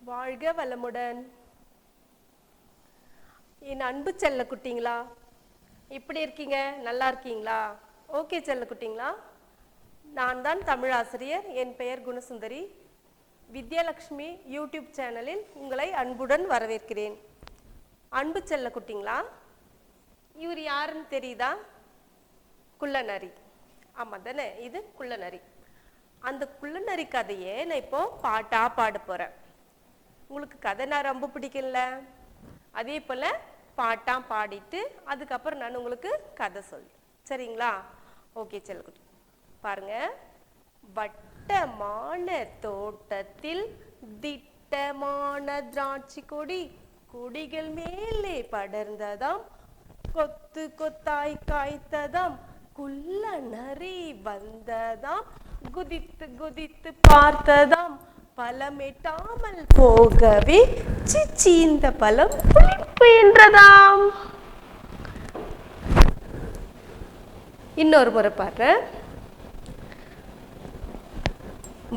வாழ்க வளமுடன். என் அன்பு செல்ல குட்டிங்களா, எப்படி இருக்கீங்க? நல்லா இருக்கீங்களா? ஓகே செல்ல குட்டிங்களா, நான் தான் தமிழ் ஆசிரியர். என் பெயர் குணசுந்தரி. வித்யாலட்சுமி யூடியூப் சேனலில் உங்களை அன்புடன் வரவேற்கிறேன். அன்பு செல்ல குட்டிங்களா, இவர் யாருன்னு தெரியுதா? குள்ளநரி. ஆமாம் தானே, இது குள்ளநரி. அந்த குள்ளநரி கதையை நான் இப்போ பாட்டா பாட போறேன். உங்களுக்கு கதை நான் ரொம்ப பிடிக்கல, அதே போல பாட்டா பாடிட்டு அதுக்கப்புறம் நான் உங்களுக்கு கதை சொல்றேன். சரிங்களா? ஓகே செல்லக்குட்டி, பாருங்க. வட்டமான தோட்டத்தில் திட்டமான திராட்சை கொடி, கொடிகள் மேலே படர்ந்ததாம், கொத்து கொத்தாய் காய்த்ததாம், குள்ள நரி வந்ததாம், குதித்து குதித்து பார்த்ததாம், பழம் எட்டாமல் போகவே சிச்சி இந்த பழம் புளிப்பு என்றதாம். இன்னொரு முறை பாடுறேன்.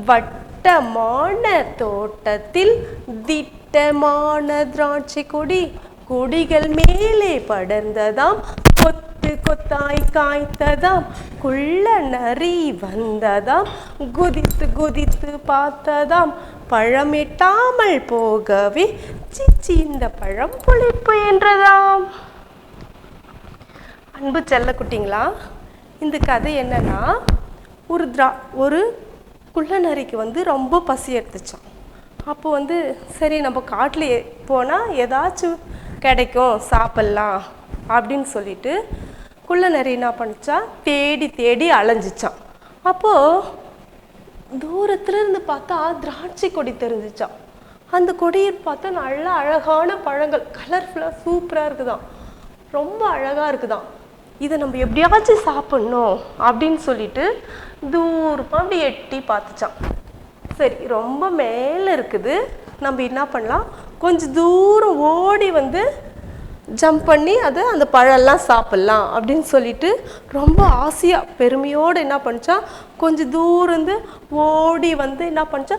வட்டமான தோட்டத்தில் திட்டமான திராட்சை கொடி, கொடிகள் மேலே படர்ந்ததாம், கொத்து கொத்தாய் காய்த்ததாம், குள்ள நரி வந்ததாம், குதித்து குதித்து பார்த்ததாம், பழம் எட்டாமல் போகவே சிச்சி இந்த பழம் புளிப்பு என்றதாம். அன்பு செல்ல குட்டிங்களா, இந்த கதை என்னன்னா, ஒரு குள்ளநரிக்கு ரொம்ப பசி எடுத்துச்சான். அப்போ சரி நம்ம காட்டில் போனால் ஏதாச்சும் கிடைக்கும் சாப்பிட்லாம் அப்படின்னு சொல்லிட்டு குள்ளநரி என்ன பண்ணிச்சா, தேடி தேடி அலைஞ்சிச்சான். அப்போது தூரத்துல இருந்து பார்த்தா திராட்சை கொடி தெரிஞ்சிச்சான். அந்த கொடியை பார்த்தா நல்ல அழகான பழங்கள், கலர்ஃபுல்லாக சூப்பராக இருக்குதாம், ரொம்ப அழகாக இருக்குதாம். இதை நம்ம எப்படியாச்சும் சாப்பிட்ணும் அப்படின்னு சொல்லிட்டு தூரமாக அப்படி எட்டி பார்த்துச்சான். சரி, ரொம்ப மேலே இருக்குது, நம்ம என்ன பண்ணலாம், கொஞ்சம் தூரம் ஓடி ஜம்ப் பண்ணி அந்த பழம்லாம் சாப்பிட்லாம் அப்படின்னு சொல்லிட்டு ரொம்ப ஆசையாக பெருமையோடு என்ன பண்ணிச்சா, கொஞ்சம் தூரம் ஓடி என்ன பண்ணிச்சா,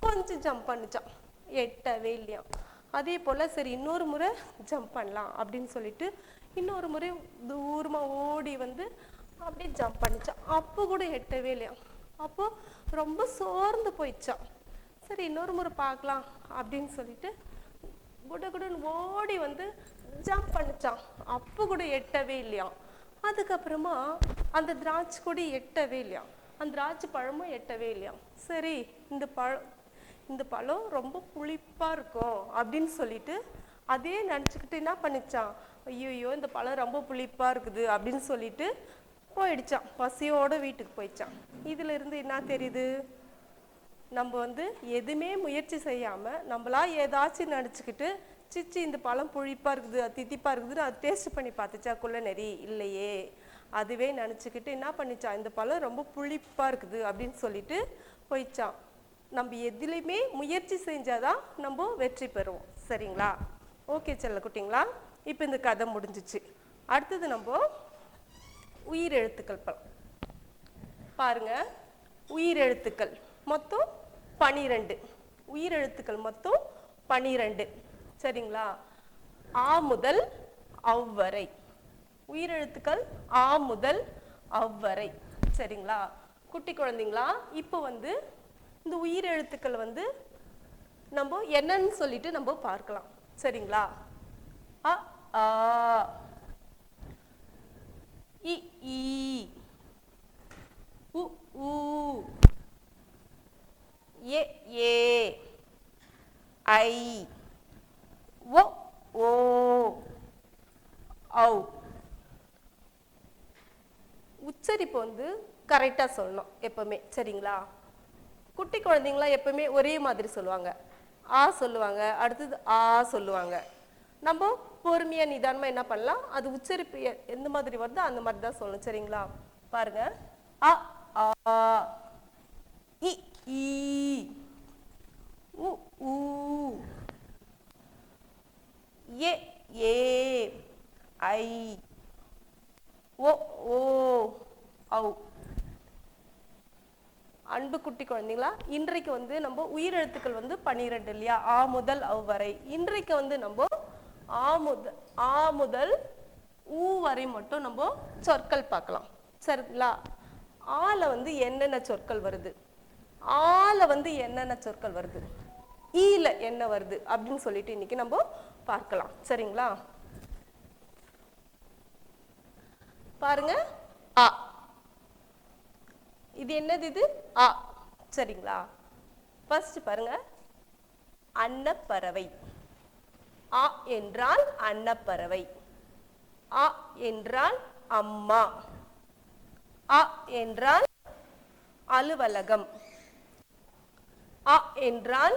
கொஞ்சம் ஜம்ப் பண்ணிச்சான். எட்டவே இல்லையா. அதே போல் சரி இன்னொரு முறை ஜம்ப் பண்ணலாம் அப்படின்னு சொல்லிட்டு இன்னொரு முறை தூரமாக ஓடி அப்படியே ஜம்ப் பண்ணிச்சான். அப்போ கூட எட்டவே இல்லையா. அப்போது ரொம்ப சோர்ந்து போயிடுச்சான். சரி இன்னொரு முறை பார்க்கலாம் அப்படின்னு சொல்லிட்டு குடகுடன் ஓடி ஜம்ப் பண்ணிச்சான். அப்போ கூட எட்டவே இல்லையா. அதுக்கப்புறமா அந்த திராட்சை கொடி எட்டவே இல்லையா, அந்த திராட்சை பழமும் எட்டவே இல்லையா. சரி இந்த பழம் ரொம்ப புளிப்பாக இருக்கும் அப்படின்னு சொல்லிட்டு அதே நினச்சிக்கிட்டு என்ன பண்ணிச்சான், ஐயோ இந்த பழம் ரொம்ப புளிப்பாக இருக்குது அப்படின்னு சொல்லிட்டு போயிடுச்சான். பசியோடு வீட்டுக்கு போயிடுச்சான். இதில் இருந்து என்ன தெரியுது, நம்ம எதுவுமே முயற்சி செய்யாமல் நம்மளா ஏதாச்சும் நினச்சிக்கிட்டு சிச்சி இந்த பழம் புளிப்பாக இருக்குது, அது தித்திப்பாக இருக்குதுன்னு அது டேஸ்ட் பண்ணி பார்த்துச்சா குள்ளநரி? இல்லையே. அதுவே நினச்சிக்கிட்டு என்ன பண்ணிச்சான், இந்த பழம் ரொம்ப புளிப்பாக இருக்குது அப்படின்னு சொல்லிட்டு போயிடுச்சான். நம்ம எதுலையுமே முயற்சி செஞ்சாதான் நம்ம வெற்றி பெறுவோம். சரிங்களா? ஓகே செல்ல குட்டிங்களா, இப்போ இந்த கதை முடிஞ்சிச்சு. அடுத்தது நம்ம உயிரெழுத்துக்கள் பாருங்க. உயிரெழுத்துக்கள் மொத்தம் 12. உயிரெழுத்துக்கள் மொத்தம் 12. சரிங்களா? ஆ முதல் அவ்வரை உயிரெழுத்துக்கள், ஆ முதல் அவ்வரை. சரிங்களா குட்டி குழந்தைங்களா, இப்போ இந்த உயிரெழுத்துக்கள் நம்ம என்னன்னு சொல்லிட்டு நம்ம பார்க்கலாம். சரிங்களா? அ ஆ, இ ஈ, உ ஊ, ஏ ஏ, ஐ, ஒ ஓ, ஔ. உச்சரிப்பு கரெக்டாக சொல்லணும் எப்பவுமே. சரிங்களா? குட்டி குழந்தைங்களாம் எப்பவுமே ஒரே மாதிரி சொல்லுவாங்க. ஆ சொல்லுவாங்க, அடுத்தது ஆ சொல்லுவாங்க. நம்ம பொறுமையாக நிதானமாக என்ன பண்ணலாம், அது உச்சரிப்பு எந்த மாதிரி வருதோ அந்த மாதிரி தான் சொல்லணும். சரிங்களா? பாருங்க. அ ஆ, இ ஈ, உ ஊ, ஏ ஏ, ஐ, ஒ ஓ, ஔ. அன்பு குட்டி குழந்தைங்களா, இன்றைக்கு வந்து நம்ம உயிரெழுத்துக்கள் வந்து 12 இல்லையா, ஆ முதல் அவ் வரை. இன்றைக்கு வந்து நம்ம ஆ முதல் ஊ வரை மட்டும் நம்ம சொற்கள் பார்க்கலாம். சரிங்களா? ஆல வந்து என்னென்ன சொற்கள் வருது, ஆல வந்து என்னென்ன சொற்கள் வருது, ஈல என்ன வருது அப்படின்னு சொல்லிட்டு இன்னைக்கு நம்ம பார்க்கலாம். சரிங்களா? பாருங்க, ஆ. இது என்னது? இது ஆ. சரிங்களா? ஃபர்ஸ்ட் பாருங்க, அன்னப்பறவை. ஆ என்றால் அன்னப்பறவை. ஆ என்றால் அம்மா. ஆ என்றால் அலுவலகம். ஆ என்றால்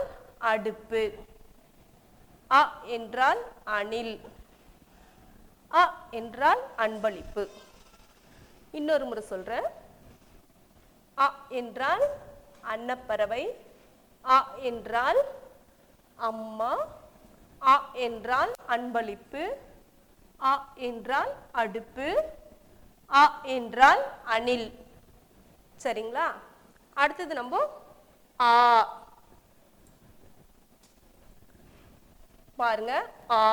அடுப்பு. ஆ என்றால் அணில். ஆ என்றால் அன்பளிப்பு. இன்னொரு முறை சொல்றேன். ஆ என்றால் அன்னப்பறவை. ஆ என்றால் அம்மா. ஆ என்றால் அன்பளிப்பு. ஆ என்றால் அடுப்பு. ஆ என்றால் அணில். சரிங்களா? அடுத்தது நம்ம ஆ. பாருங்க, ஆ.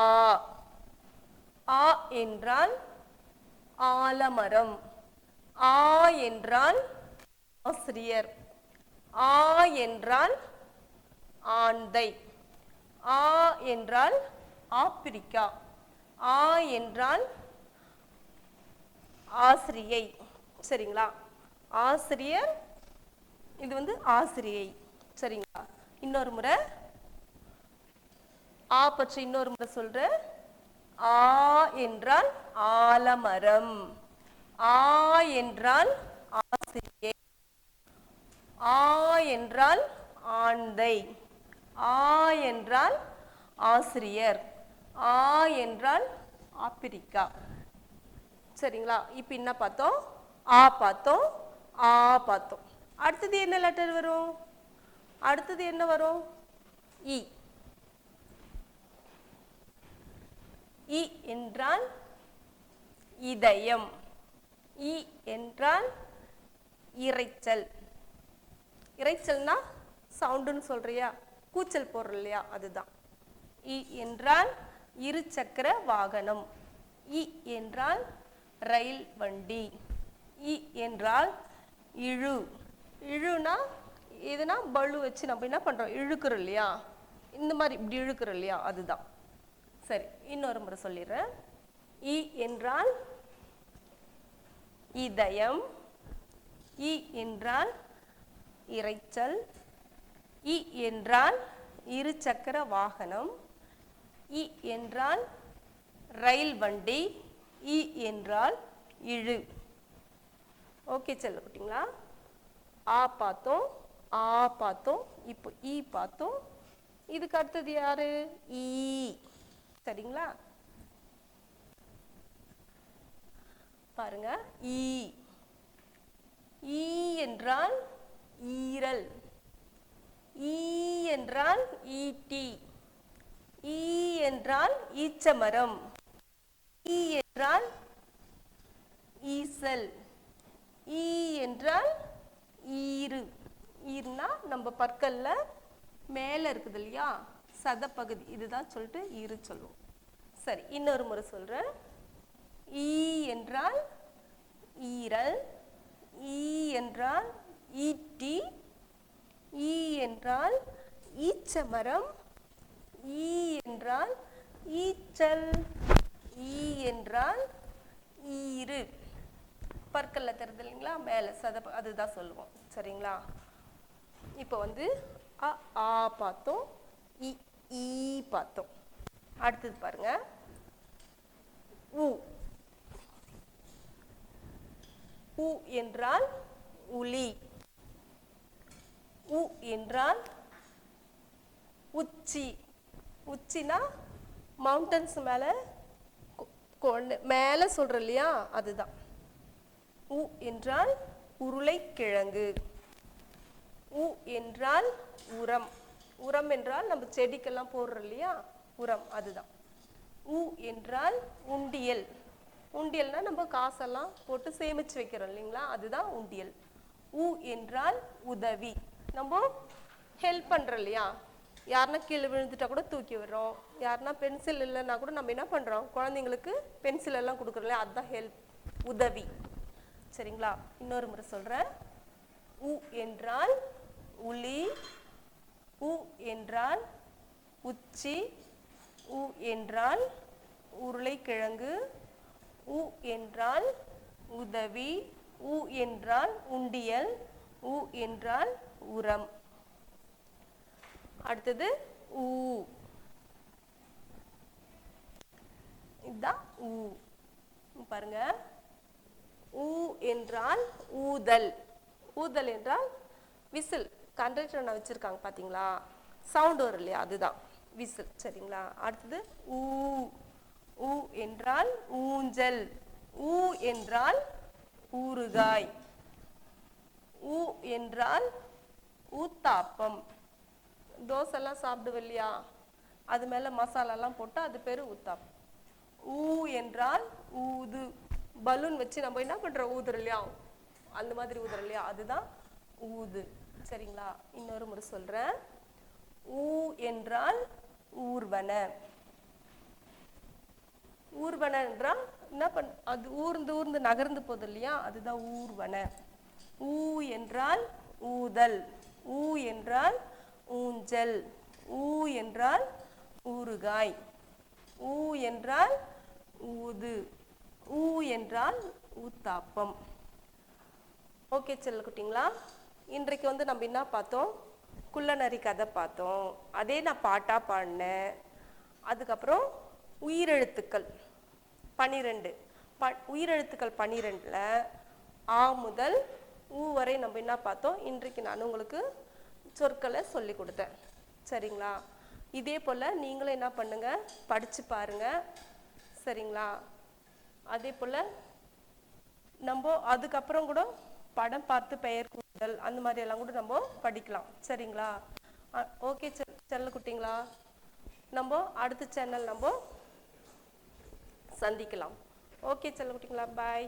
ஆ என்றால் ஆலமரம். ஆ என்றால் ஆசிரியர். ஆ என்றால் ஆந்தை. ஆ என்றால் ஆப்பிரிக்கா. ஆ என்றால் ஆசிரியை. சரிங்களா? ஆசிரியர், இது வந்து ஆசிரியை. சரிங்களா? இன்னொரு முறை ஆ பற்றி இன்னொரு முறை சொல்றேன். ஆ என்றால் ஆலமரம். ஆ என்றால் ஆசிரியை. ஆ என்றால் ஆந்தை. ஆ என்றால் ஆசிரியர். ஆ என்றால் ஆப்பிரிக்கா. சரிங்களா? இப்போ என்ன பார்த்தோம்? ஆ பார்த்தோம், ஆ பார்த்தோம். அடுத்தது என்ன லெட்டர் வரும்? அடுத்தது என்ன வரும்? இ. இ என்றால் இதயம். இ என்றால் இரைச்சல். இரைச்சல்னா சவுண்டுன்னு சொல்றியா, கூச்சல் போடுற இல்லையா, அதுதான். இ என்றால் இரு சக்கர வாகனம். இ என்றால் ரயில் வண்டி. இ என்றால் இழு. இழுனா இதுனா பளு வச்சு நம்ம என்ன பண்றோம், இழுக்கிறோம் இல்லையா, இந்த மாதிரி இப்படி இழுக்கிறோம் இல்லையா, அதுதான். சரி, இன்னொரு முறை சொல்லிடுறேன். இ என்றால் இதயம். இ என்றால் இரைச்சல். இ என்றால் இரு சக்கர வாகனம். இ என்றால் ரயில் வண்டி. இ என்றால் இழு. ஓகே செல்லக்குட்டிங்களா? ஆ பார்த்தோம், ஆ பார்த்தோம், இப்போ ஈ பார்த்தோம். இதுக்கு அடுத்தது யாரு? ஈ. சரிங்களா? பாருங்க, ஈ. ஈ என்றால் ஈரல். ஈ என்றால் ஈட்டி. ஈ என்றால் ஈச்சமரம். ஈ என்றால் ஈசல். ஈ என்றால் ஈரு. ஈர்னா நம்ம பற்கல்ல மேலே இருக்குது இல்லையா, சதப்பகுதி, இதுதான் சொல்லிட்டு ஈரு சொல்லுவோம். சரி, இன்னொரு முறை சொல்றேன். ஈ என்றால் ஈரல். ஈ என்றால் ஈட்டி. ஈ என்றால் ஈச்சமரம். ஈ என்றால் ஈச்சல். ஈ என்றால் ஈரு. பற்கல்ல தெரியுது இல்லைங்களா, மேலே சத, அதுதான் சொல்லுவோம். சரிங்களா? இப்போ வந்து அ ஆ பார்த்தோம், இ ஈ பார்த்தோம். அடுத்தது பாருங்க, உ. உ என்றால் உளி. உ என்றால் உச்சி. உச்சினா மவுண்டன்ஸ் மேலே மேலே சொல்கிறோம் இல்லையா, அதுதான். உ என்றால் உருளைக்கிழங்கு. உ என்றால் உரம். உரம் என்றால் நம்ம செடிக்கெல்லாம் போடுறோம் இல்லையா, உரம், அதுதான். உ என்றால் உண்டியல். உண்டியல்னா நம்ம காசெல்லாம் போட்டு சேமிச்சு வைக்கிறோம் இல்லைங்களா, அதுதான் உண்டியல். உ என்றால் உதவி. நம்ம ஹெல்ப் பண்ணுறோம் இல்லையா, யாருன்னா கீழே விழுந்துட்டா கூட தூக்கி விடுறோம், யாருன்னா பென்சில் இல்லைன்னா கூட நம்ம என்ன பண்ணுறோம், குழந்தைங்களுக்கு பென்சில் எல்லாம் கொடுக்குறோம் இல்லையா, அதுதான் ஹெல்ப், உதவி. சரிங்களா? இன்னொரு முறை சொல்கிறேன். உ என்றால் உளி, உ என்றால் உச்சி, உ என்றால் உருளைக்கிழங்கு, உ என்றால் உதவி, உ என்றால் உண்டியல், உ என்றால் உரம். அடுத்தது ஊ. இதுதான் ஊ. பாருங்க, ஊ என்றால் ஊதல். ஊதல் என்றால் விசில். கண்டக்டர் வச்சிருக்காங்க பாத்தீங்களா, சவுண்ட் வரும் இல்லையா, அதுதான் விசில். சரிங்களா? அடுத்தது ஊ. ஊ என்றால் ஊஞ்சல். ஊ என்றால் ஊறுகாய். ஊ என்றால் ஊத்தாப்பம். தோசைலாம் சாப்பிடுவோம் இல்லையா, அது மேலே மசாலாலாம் போட்டு அது பேர் ஊத்தாப்பம். ஊ என்றால் ஊது. பலூன் வச்சு நம்ம என்ன பண்ணுறோம், ஊதுறோம் இல்லையா, அந்த மாதிரி ஊதுறோம் இல்லையா, அதுதான் ஊது. சரிங்களா? இன்னொரு முறை சொல்கிறேன். ஊ என்றால் ஊர்வன. ஊர்வன என்றால் என்ன அது ஊர்ந்து ஊர்ந்து நகர்ந்து போகுது இல்லையா, அதுதான் ஊர்வன. ஊ என்றால் ஊதல். ஊ என்றால் ஊஞ்சல். ஊ என்றால் ஊறுகாய். ஊ என்றால் ஊது. ஊ என்றால் ஊத்தாப்பம். ஓகே செல்லக்குட்டிங்களா, இன்றைக்கு நம்ம என்ன பார்த்தோம், குள்ளநரி கதை பார்த்தோம். அதே நான் பாட்டாக பாடினேன். அதுக்கப்புறம் உயிரெழுத்துக்கள் 12, உயிரெழுத்துக்கள் 12ல் ஆ முதல் ஊ வரை நம்ம என்ன பார்த்தோம். இன்றைக்கு நான் உங்களுக்கு சொற்களை சொல்லி கொடுத்தேன். சரிங்களா? இதே போல் நீங்களும் என்ன பண்ணுங்க, படித்து பாருங்க. சரிங்களா? அதே போல் நம்ம அதுக்கப்புறம் கூட படம் பார்த்து பெயர் கூறுதல் அந்த மாதிரி எல்லாம் கூட நம்ம படிக்கலாம். சரிங்களா? ஓகே செல்லக்குட்டிங்களா, நம்ம அடுத்த சேனல் நம்ம சந்திக்கலாம். ஓகே செல்லக்குட்டிங்களா, பாய்.